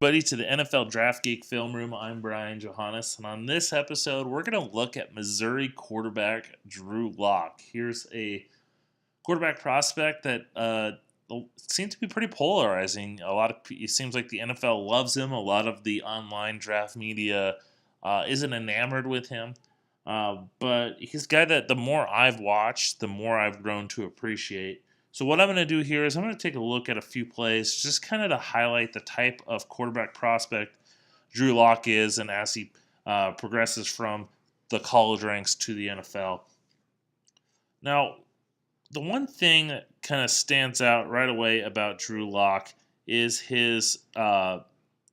everybody, to the NFL Draft Geek Film Room. I'm Brian Johannes, and on this episode, we're going to look at Missouri quarterback Drew Lock. Here's a quarterback prospect that seems to be pretty polarizing. It seems like the NFL loves him. A lot of the online draft media isn't enamored with him. But he's a guy that the more I've watched, the more I've grown to appreciate. So what I'm going to do here is I'm going to take a look at a few plays just kind of to highlight the type of quarterback prospect Drew Lock is, and as he progresses from the college ranks to the NFL. Now, the one thing that kind of stands out right away about Drew Lock is his, and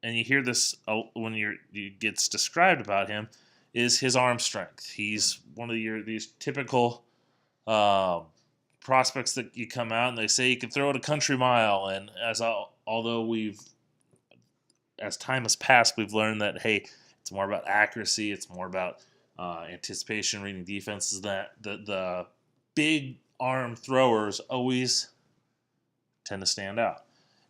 you hear this when it gets described about him, is his arm strength. He's one of these typical prospects that you come out and they say you can throw it a country mile. And although as time has passed, we've learned that hey, it's more about accuracy. It's more about anticipation, reading defenses. That the big arm throwers always tend to stand out.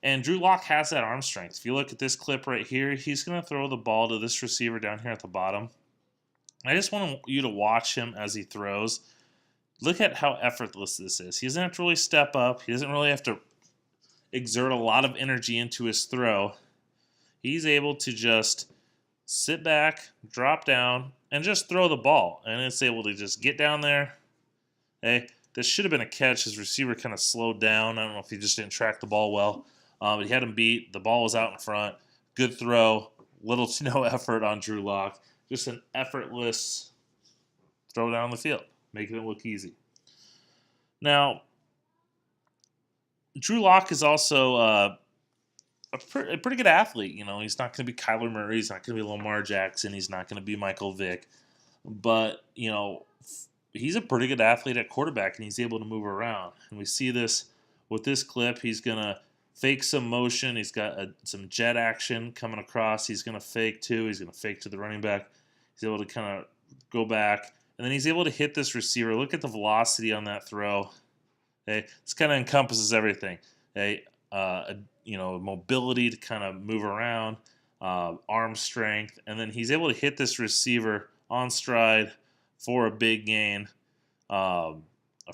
And Drew Lock has that arm strength. If you look at this clip right here, he's going to throw the ball to this receiver down here at the bottom. I just want you to watch him as he throws. Look at how effortless this is. He doesn't have to really step up. He doesn't really have to exert a lot of energy into his throw. He's able to just sit back, drop down, and just throw the ball. And it's able to just get down there. Hey, this should have been a catch. His receiver kind of slowed down. I don't know if he just didn't track the ball well. But he had him beat. The ball was out in front. Good throw. Little to no effort on Drew Lock. Just an effortless throw down the field, making it look easy. Now, Drew Lock is also a pretty good athlete. You know, he's not going to be Kyler Murray. He's not going to be Lamar Jackson. He's not going to be Michael Vick. But, you know, he's a pretty good athlete at quarterback, and he's able to move around. And we see this with this clip. He's going to fake some motion. He's got some jet action coming across. He's going to fake too. He's going to fake to the running back. He's able to kind of go back. And then he's able to hit this receiver. Look at the velocity on that throw. Okay, this kind of encompasses everything. Okay, mobility to kind of move around, arm strength, and then he's able to hit this receiver on stride for a big gain, for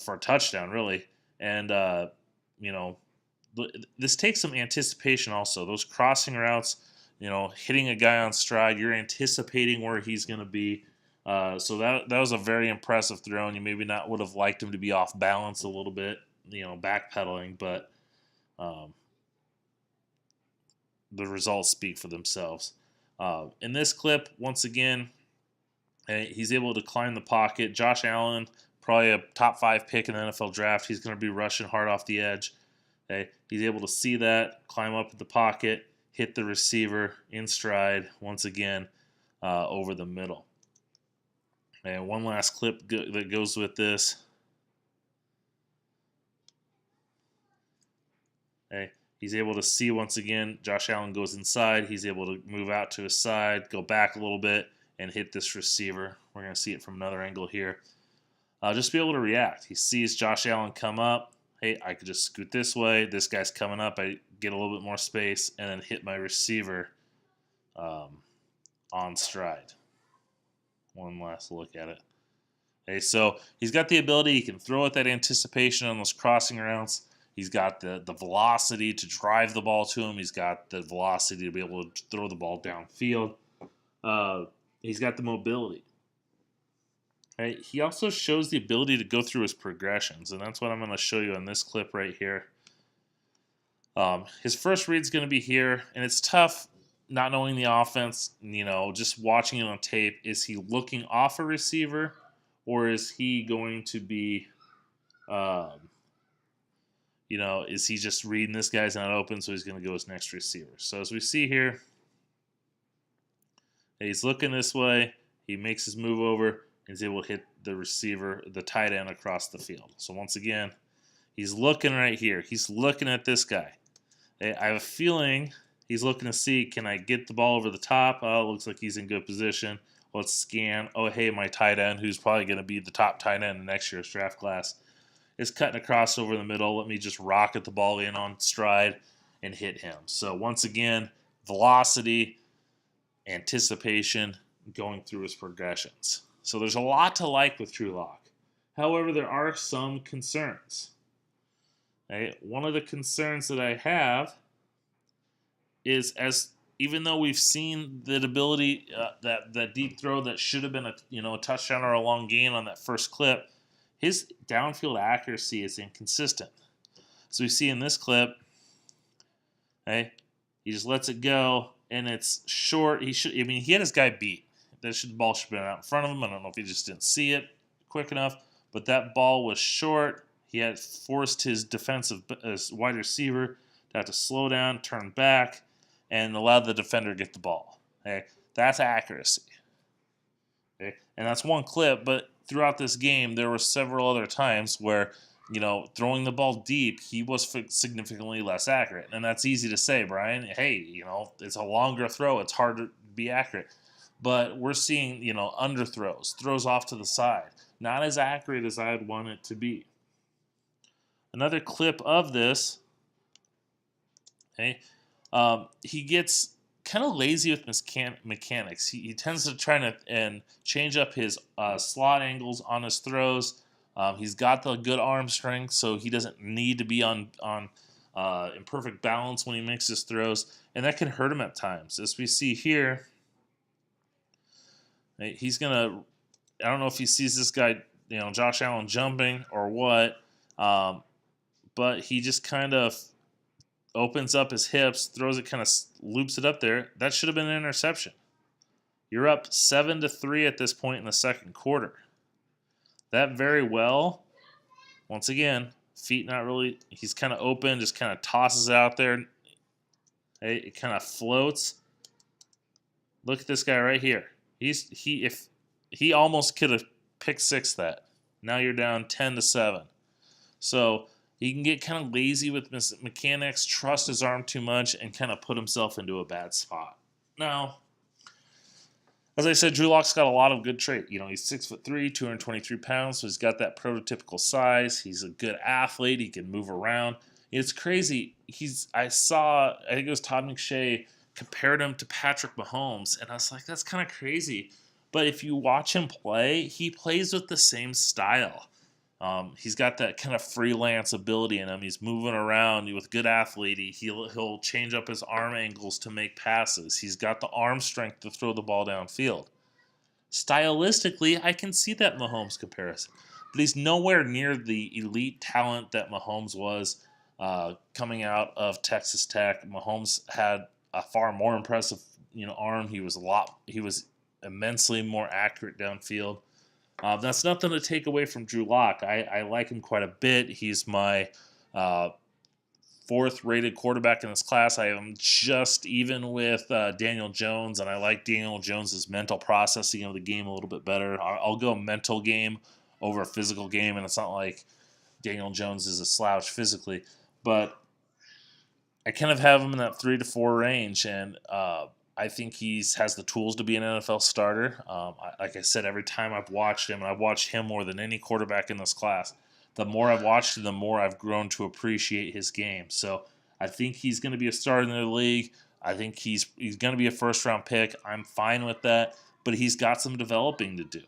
a touchdown, really. And this takes some anticipation also. Those crossing routes, hitting a guy on stride, you're anticipating where he's going to be. So that was a very impressive throw, and you maybe not would have liked him to be off balance a little bit, backpedaling, but the results speak for themselves. In this clip, once again, he's able to climb the pocket. Josh Allen, probably a top 5 pick in the NFL draft. He's going to be rushing hard off the edge. Okay, he's able to see that, climb up in the pocket, hit the receiver in stride once again over the middle. And one last clip that goes with this. Okay, he's able to see once again. Josh Allen goes inside. He's able to move out to his side, go back a little bit, and hit this receiver. We're going to see it from another angle here. Just be able to react. He sees Josh Allen come up. Hey, I could just scoot this way. This guy's coming up. I get a little bit more space and then hit my receiver on stride. One last look at it. Okay, so he's got the ability. He can throw at that anticipation on those crossing routes. He's got the velocity to drive the ball to him. He's got the velocity to be able to throw the ball downfield. He's got the mobility. Right? He also shows the ability to go through his progressions, and that's what I'm going to show you in this clip right here. His first read's going to be here, and it's tough not knowing the offense, just watching it on tape. Is he looking off a receiver, or is he going to be, is he just reading this guy's not open, so he's going to go his next receiver? So as we see here, he's looking this way. He makes his move over. He's able to hit the receiver, the tight end, across the field. So once again, he's looking right here. He's looking at this guy. I have a feeling he's looking to see, can I get the ball over the top? Oh, it looks like he's in good position. Let's scan. Oh, hey, my tight end, who's probably going to be the top tight end in next year's draft class, is cutting across over the middle. Let me just rocket the ball in on stride and hit him. So once again, velocity, anticipation, going through his progressions. So there's a lot to like with Drew Lock. However, there are some concerns. Okay? One of the concerns that I have is, as even though we've seen the ability, that deep throw that should have been a touchdown or a long gain on that first clip, his downfield accuracy is inconsistent. So we see in this clip, okay, he just lets it go and it's short. He had his guy beat. The ball should have been out in front of him. I don't know if he just didn't see it quick enough, but that ball was short. He had forced his wide receiver to have to slow down, turn back, and allowed the defender to get the ball. Okay? That's accuracy. Okay? And that's one clip, but throughout this game, there were several other times where, throwing the ball deep, he was significantly less accurate. And that's easy to say, Brian. Hey, it's a longer throw. It's hard to be accurate. But we're seeing, underthrows, throws off to the side. Not as accurate as I'd want it to be. Another clip of this, okay, he gets kind of lazy with mechanics. He tends to try to change up his slot angles on his throws. He's got the good arm strength, so he doesn't need to be on in perfect balance when he makes his throws, and that can hurt him at times. As we see here, he's gonna. I don't know if he sees this guy, Josh Allen jumping or what, but he just kind of opens up his hips, throws it, kind of loops it up there. That should have been an interception. You're up 7-3 at this point in the second quarter. That very well, once again, feet not really, he's kind of open, just kind of tosses it out there. It kind of floats. Look at this guy right here. If he almost could have pick six that. Now you're down 10-7. So he can get kind of lazy with mechanics, trust his arm too much, and kind of put himself into a bad spot. Now, as I said, Drew Lock's got a lot of good traits. He's 6'3", 223 pounds, so he's got that prototypical size. He's a good athlete. He can move around. It's crazy. I think it was Todd McShay compared him to Patrick Mahomes, and I was like, that's kind of crazy. But if you watch him play, he plays with the same style. He's got that kind of freelance ability in him. He's moving around with good athlete. He'll change up his arm angles to make passes. He's got the arm strength to throw the ball downfield. Stylistically, I can see that Mahomes comparison. But he's nowhere near the elite talent that Mahomes was coming out of Texas Tech. Mahomes had a far more impressive arm. He was immensely more accurate downfield. That's nothing to take away from Drew Lock. I like him quite a bit. He's my fourth rated quarterback in this class. I am just even with Daniel Jones, and I like Daniel Jones's mental processing of the game a little bit better. I'll go mental game over a physical game, and it's not like Daniel Jones is a slouch physically, but I kind of have him in that 3 to 4 range, and I think he has the tools to be an NFL starter. Like I said, every time I've watched him, and I've watched him more than any quarterback in this class, the more I've watched him, the more I've grown to appreciate his game. So I think he's going to be a starter in the league. I think he's going to be a first-round pick. I'm fine with that, but he's got some developing to do.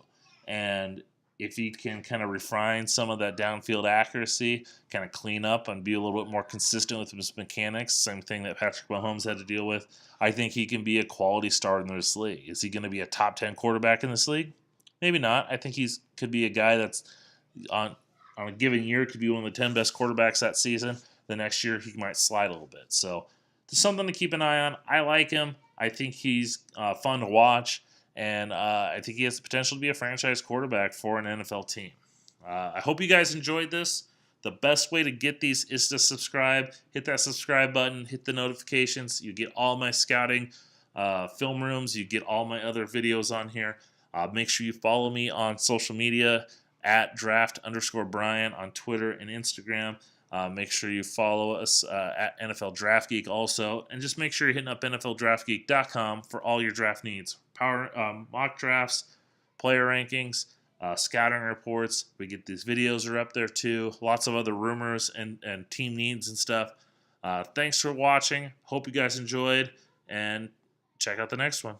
And if he can kind of refine some of that downfield accuracy, kind of clean up and be a little bit more consistent with his mechanics, same thing that Patrick Mahomes had to deal with, I think he can be a quality starter in this league. Is he going to be a top 10 quarterback in this league? Maybe not. I think he could be a guy that's on a given year could be one of the 10 best quarterbacks that season. The next year he might slide a little bit. So it's something to keep an eye on. I like him. I think he's fun to watch. And I think he has the potential to be a franchise quarterback for an NFL team. I hope you guys enjoyed this. The best way to get these is to subscribe. Hit that subscribe button. Hit the notifications. You get all my scouting film rooms. You get all my other videos on here. Make sure you follow me on social media at draft_Brian on Twitter and Instagram. Make sure you follow us at NFL Draft Geek also. And just make sure you're hitting up NFLDraftGeek.com for all your draft needs. Mock drafts, player rankings, scouting reports. We get these videos are up there too. Lots of other rumors and team needs and stuff. Thanks for watching. Hope you guys enjoyed. and check out the next one.